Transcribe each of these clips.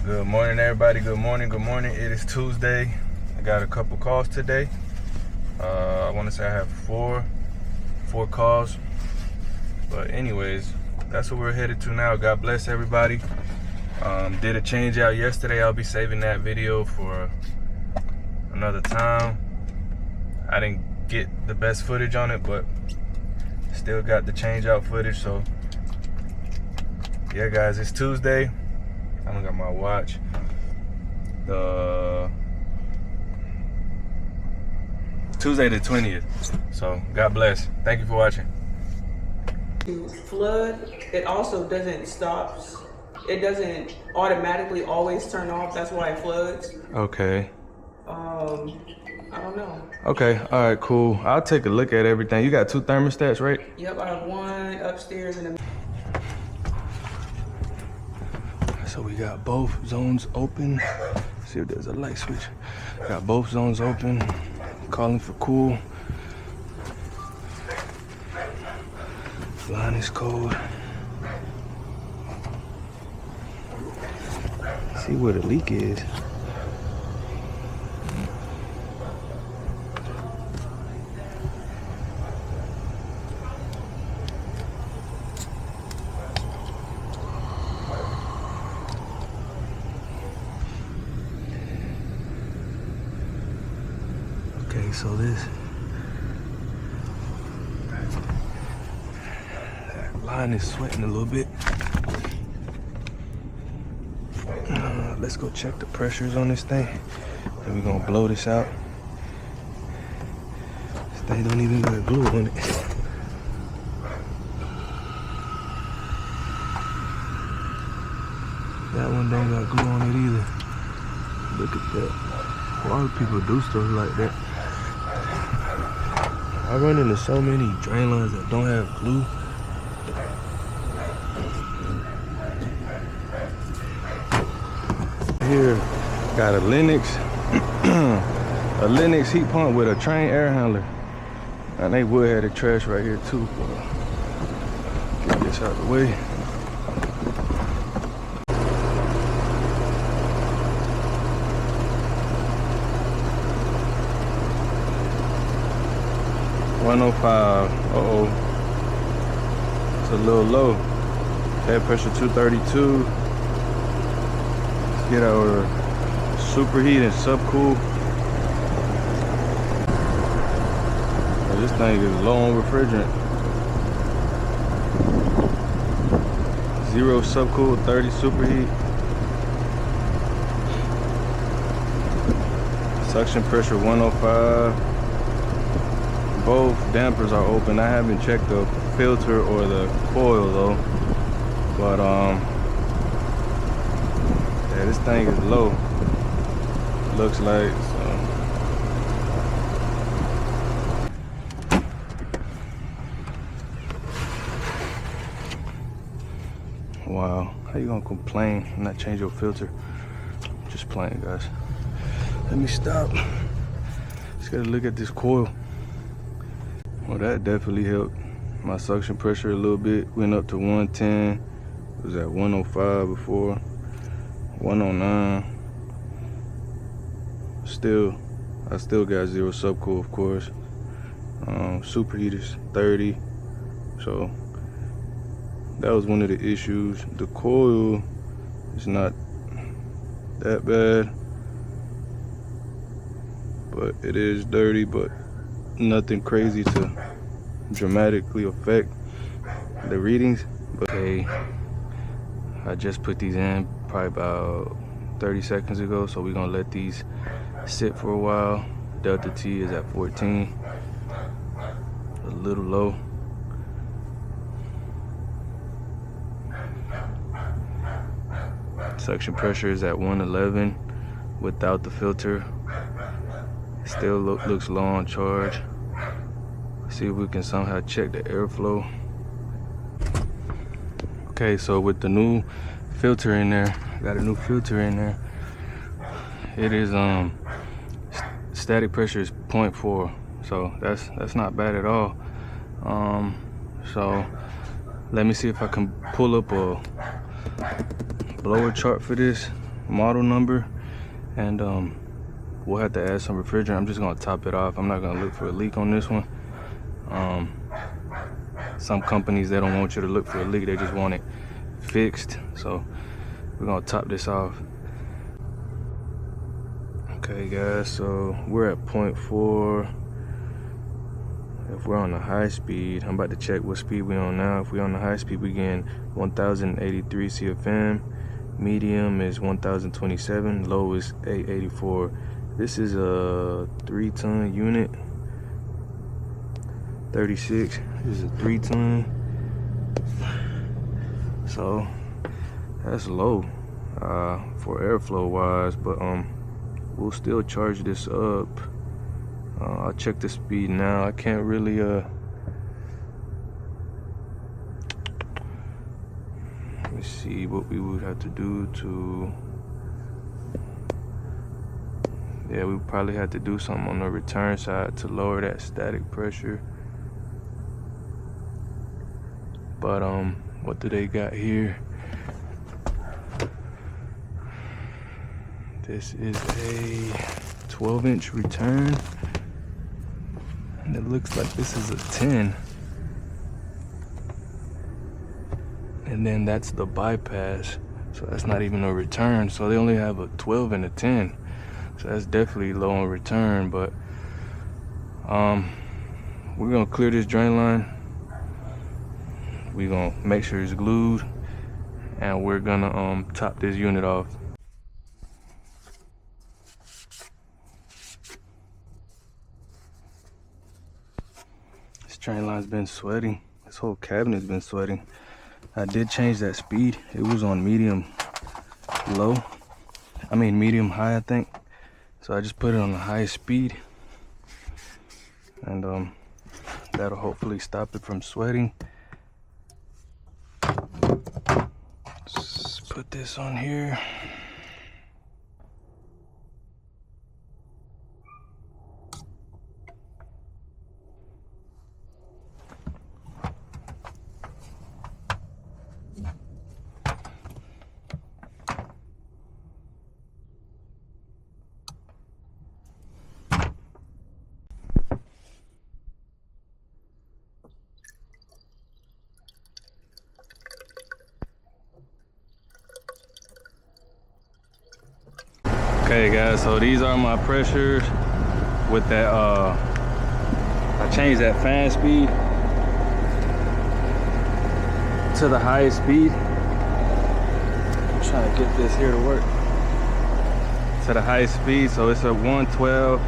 Good morning, everybody. Good morning. It is Tuesday. I got a couple calls today. I want to say I have four calls. But anyways, that's what we're headed to now. God bless everybody. Did a change out yesterday. I'll be saving that video for another time. I didn't get the best footage on it, but still got the change out footage. So yeah, guys, it's Tuesday. I don't got my watch. Tuesday the 20th. So God bless. Thank you for watching. To flood, it also doesn't stop. It doesn't automatically always turn off. That's why it floods. Okay. I don't know. Okay. All right. Cool. I'll take a look at everything. You got two thermostats, right? Yep, I have one upstairs and a. So we got both zones open. See if there's a light switch. Got both zones open. Calling for cool. Line is cold. See where the leak is. Okay, so that line is sweating a little bit. Let's go check the pressures on this thing. And we're gonna blow this out. This thing don't even got glue on it. That one don't got glue on it either. Look at that. Why would people do stuff like that? I run into so many drain lines that don't have glue. Here, got a Lennox heat pump with a train air handler. And they would have the trash right here too. Get this out of the way. $105. Uh-oh. It's a little low. Head pressure 232. Let's get our superheat and subcool. Oh, this thing is low on refrigerant. 0 subcool, 30 superheat. Suction pressure 105. Both dampers are open. I haven't checked the filter or the coil though, but yeah, this thing is low. Looks like so. Wow, how you gonna complain and not change your filter? Just playing, guys. Let me stop. Just gotta look at this coil. Well, that definitely helped. My suction pressure a little bit went up to 110. It was at 105 before, 109. I still got 0 subcool, of course. Superheat is 30. So that was one of the issues. The coil is not that bad, but it is dirty, but nothing crazy to dramatically affect the readings. Okay, I just put these in probably about 30 seconds ago, so we're gonna let these sit for a while. Delta T is at 14, a little low. Suction pressure is at 111 without the filter. Still looks low on charge. See if we can somehow check the airflow. Okay, so with the new filter in there, got a new filter in there. It is static pressure is 0.4, so that's not bad at all. So let me see if I can pull up a blower chart for this. model number, and we'll have to add some refrigerant. I'm just gonna top it off. I'm not gonna look for a leak on this one. Some companies, they don't want you to look for a leak, they just want it fixed. So we're gonna top this off. Okay guys, so we're at 0.4. If we're on the high speed, I'm about to check what speed we're on now. If we're on the high speed, we getting 1083 CFM. Medium is 1027, low is 884. This is a 3-ton unit. 36 this is a 3-ton, so that's low for airflow wise, but we'll still charge this up. I'll check the speed now. I can't really let me see what we would have to do to, yeah, we probably have to do something on the return side to lower that static pressure. But what do they got here? This is a 12-inch return, and it looks like this is a 10. And then that's the bypass, so that's not even a return. So they only have a 12 and a 10, so that's definitely low on return. But we're gonna clear this drain line. We're gonna make sure it's glued, and we're gonna top this unit off. This drain line's been sweating. This whole cabinet's been sweating. I did change that speed. It was on medium high, I think. So I just put it on the highest speed, and that'll hopefully stop it from sweating. Let's put this on here. Okay guys, so these are my pressures with that, I changed that fan speed to the highest speed. I'm trying to get this here to work. To the highest speed, so it's a 112.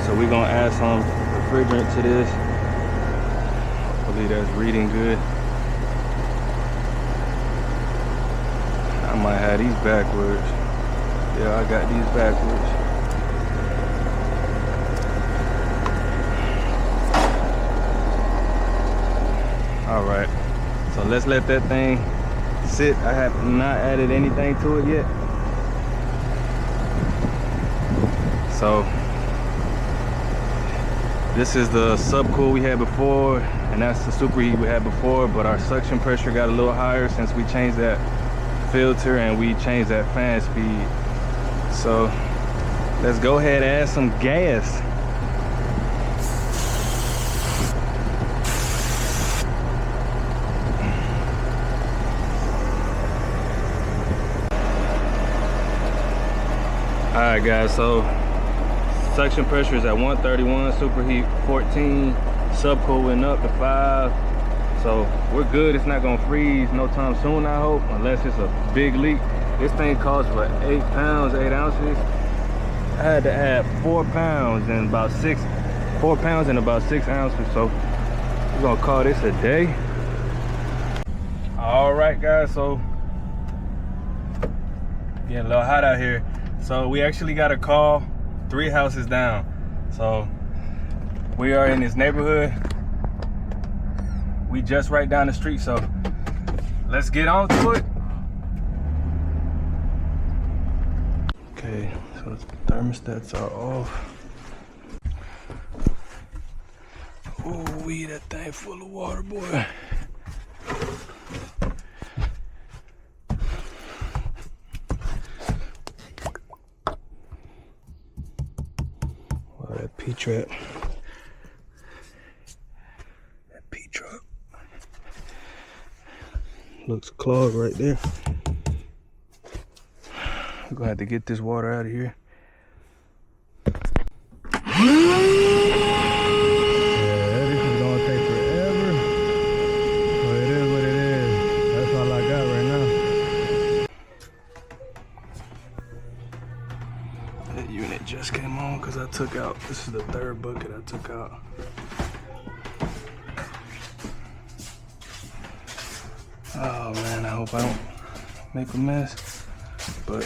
So we're gonna add some refrigerant to this. Hopefully that's reading good. I might have these backwards. Yeah, I got these backwards. All right, so let's let that thing sit. I have not added anything to it yet. So this is the subcool we had before, and that's the superheat we had before, but our suction pressure got a little higher since we changed that filter and we changed that fan speed. So let's go ahead and add some gas. All right guys, so suction pressure is at 131, superheat 14, subcool went up to 5. So we're good. It's not gonna freeze no time soon, I hope, unless it's a big leak. This thing costs for 8 pounds, 8 ounces. I had to add 4 pounds and about 6 ounces. So we're gonna call this a day. All right guys, so getting a little hot out here. So we actually got a call 3 houses down. So we are in this neighborhood. We just right down the street, so let's get on to it. Okay, so the thermostats are off. Ooh, that thing full of water, boy. P-trap. That P-trap. Looks clogged right there. We're gonna have to get this water out of here. Just came on because I took out, this is the third bucket I took out. Oh man, I hope I don't make a mess, but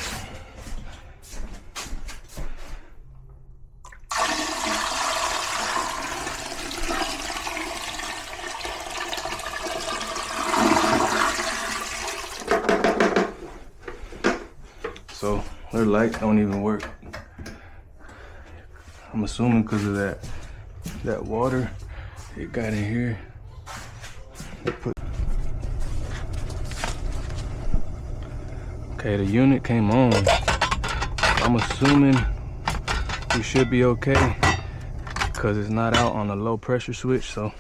so their lights don't even work. I'm assuming because of that water it got in here. Okay, the unit came on. I'm assuming we should be okay because it's not out on the low pressure switch, so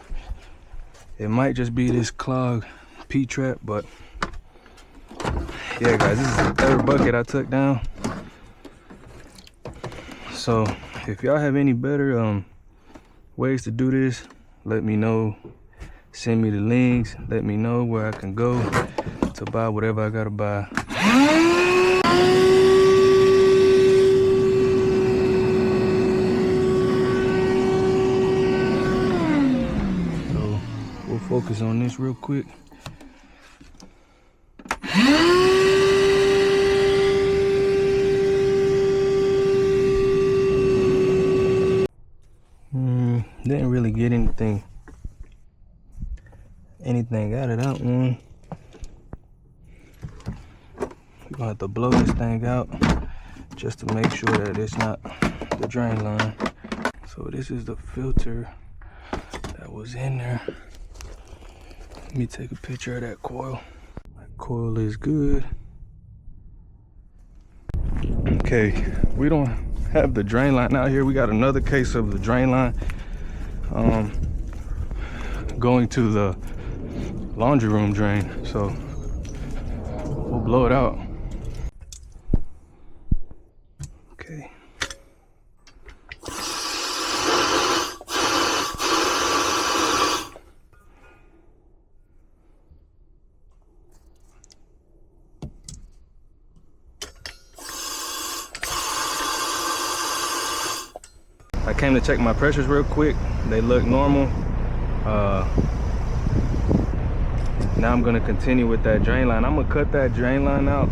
it might just be this clogged P-trap, but yeah guys, this is the third bucket I took down. So if y'all have any better ways to do this, let me know. Send me the links. Let me know where I can go to buy whatever I gotta buy. So we'll focus on this real quick. Didn't really get anything out of that one. We're gonna have to blow this thing out just to make sure that it's not the drain line. So this is the filter that was in there. Let me take a picture of that coil. That coil is good. Okay, we don't have the drain line out here. We got another case of the drain line going to the laundry room drain, so we'll blow it out. Okay. I came to check my pressures real quick. They look normal. Now I'm gonna continue with that drain line. I'm gonna cut that drain line out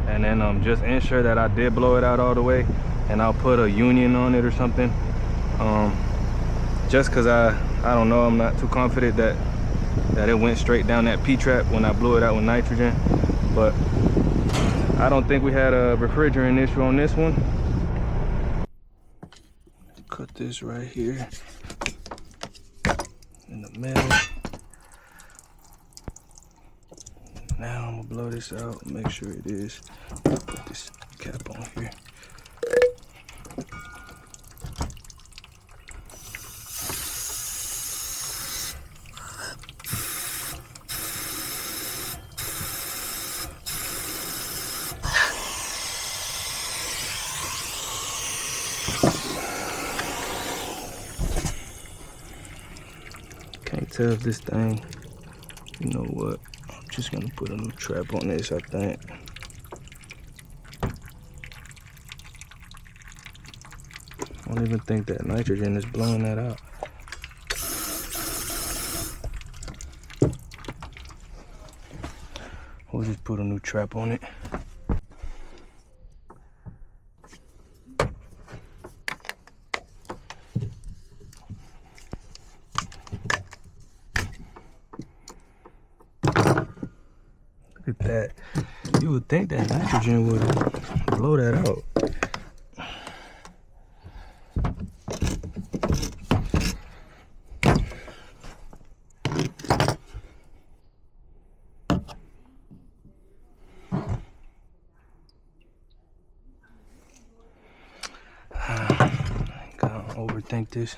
and then just ensure that I did blow it out all the way, and I'll put a union on it or something. Just cause I don't know, I'm not too confident that it went straight down that P-trap when I blew it out with nitrogen. But I don't think we had a refrigerant issue on this one. Cut this right here in the middle. Now I'm gonna blow this out and make sure it is. I'll put this cap on here. Can't tell if this thing, you know what? I'm just gonna put a new trap on this, I think. I don't even think that nitrogen is blowing that out. We'll just put a new trap on it. Look at that. You would think that nitrogen would blow that out. I ain't gonna over rethink this.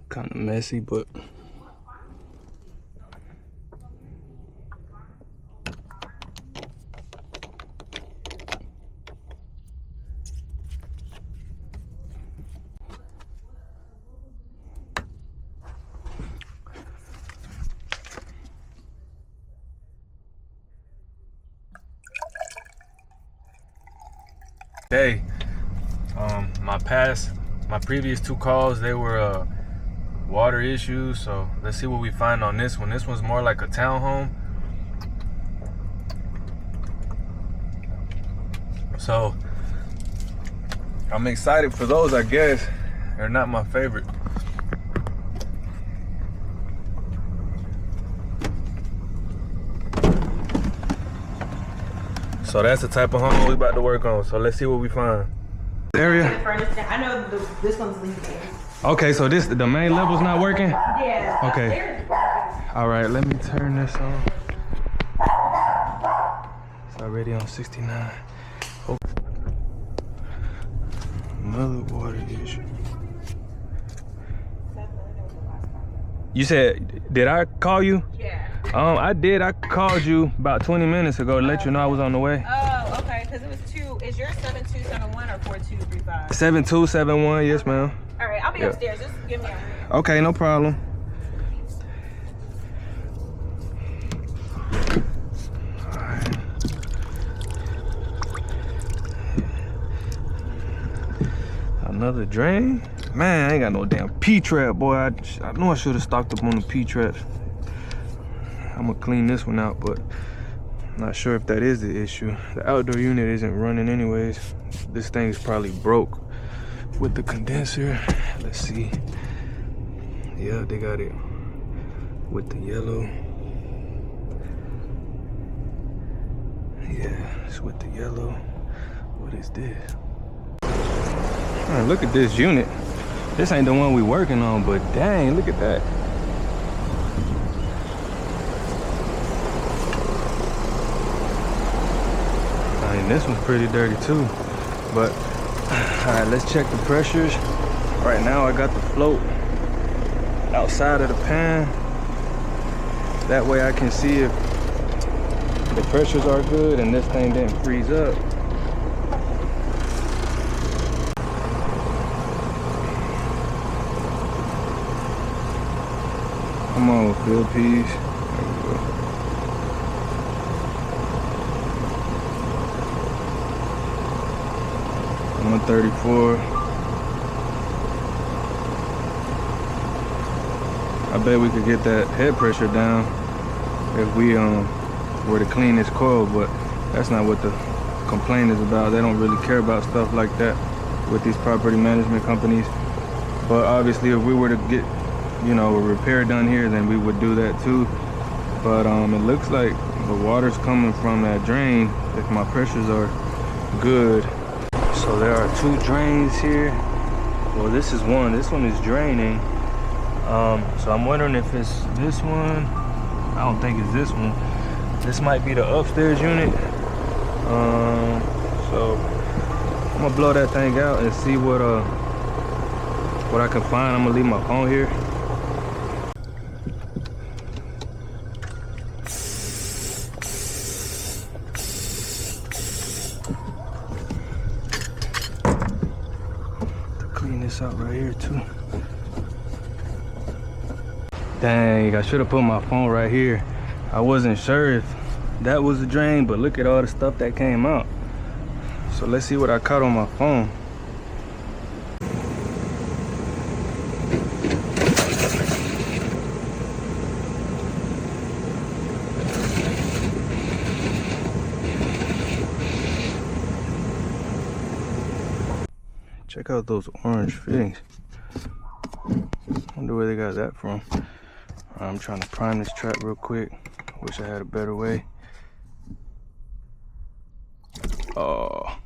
Kind of messy, but hey, my previous 2 calls, they were water issues, so let's see what we find on this one. This one's more like a townhome, so I'm excited for those. I guess they're not my favorite. So that's the type of home we about to work on, so let's see what we find. Area, I know this one's leaking. okay, so the main level's not working? Yeah. Okay. All right, let me turn this on. It's already on 69. Oh. Another water issue. You said, did I call you? Yeah. I did. I called you about 20 minutes ago to let you know I was on the way. Oh, okay, because it was 2. Is yours 7271 or 4235? 7271, yes, ma'am. All right, I'll be upstairs. Just give me a ring. Okay, no problem. Alright. Another drain? Man, I ain't got no damn P-trap, boy. I know I should have stocked up on the P-traps. I'm gonna clean this one out, but I'm not sure if that is the issue. The outdoor unit isn't running anyways. This thing is probably broke with the condenser. Let's see. Yeah, they got it with the yellow. Yeah, it's with the yellow. What is this? Man, look at this unit. This ain't the one we working on, but dang, look at that. I mean, this one's pretty dirty too, but all right, let's check the pressures. Right now I got the float outside of the pan. That way I can see if the pressures are good and this thing didn't freeze up. Come on, fill piece. There we go. $134. I bet we could get that head pressure down if we were to clean this coil, but that's not what the complaint is about. They don't really care about stuff like that with these property management companies. But obviously if we were to get, you know, a repair done here, then we would do that too. But it looks like the water's coming from that drain if my pressures are good. So there are 2 drains here. Well, this is one. This one is draining. So I'm wondering if it's this one. I don't think it's this one. This might be the upstairs unit. So I'm gonna blow that thing out and see what I can find. I'm gonna leave my phone here. Clean this out right here too. Dang, I should have put my phone right here. I wasn't sure if that was the drain, but look at all the stuff that came out. So let's see what I caught on my phone. Check out those orange fittings. Wonder where they got that from. I'm trying to prime this trap real quick. Wish I had a better way. Oh.